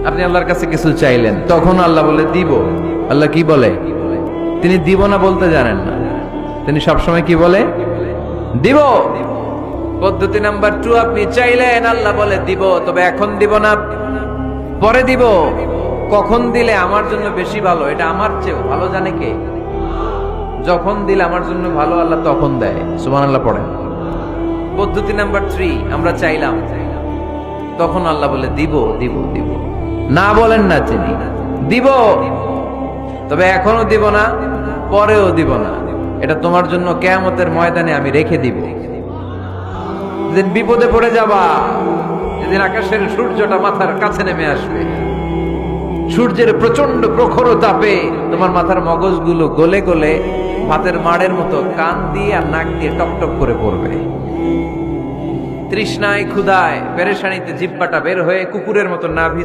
আপনি আল্লাহর কাছে কিছু চাইলেন, তখন আল্লাহ বলে দিব। আল্লাহ কি বলে? তিনি দিব না বলতে জানেন না, তিনি সবসময় কি বলে? দিব। পদ্ধতি নাম্বার 2, আপনি চাইলেন, আল্লাহ বলে দিব, তবে এখন দিব না, পরে দিব। কখন দিলে আমার জন্য বেশি ভালো, এটা আমার চেয়ে ভালো জানে কে? যখন দিলে আমার জন্য ভালো, আল্লাহ তখন দেয়। সুবহানাল্লাহ পড়েন। পদ্ধতি নাম্বার 3, আমরা চাইলাম, তখন আল্লাহ বলে দিব দিব দিব। না বলেন না, তিনি দিব, তবে এখনো দিব না, পরেও দিব না। এটা তোমার জন্য কিয়ামতের ময়দানে আমি রেখে দিব। যেদিন বিপদে পড়ে যাবা, যেদিন আকাশের সূর্যটা মাথার কাছে নেমে আসবে, সূর্যের প্রচন্ড প্রখর তাপে তোমার মাথার মগজগুলো গলে গলে ভাতের মাড়ের মতো কান দিয়ে আর নাক দিয়ে টকটক করে পড়বে। তৃষ্ণায় ক্ষুধায় পেরেশানিতে জিহ্বাটা বের হয়ে কুকুরের মতো নাভি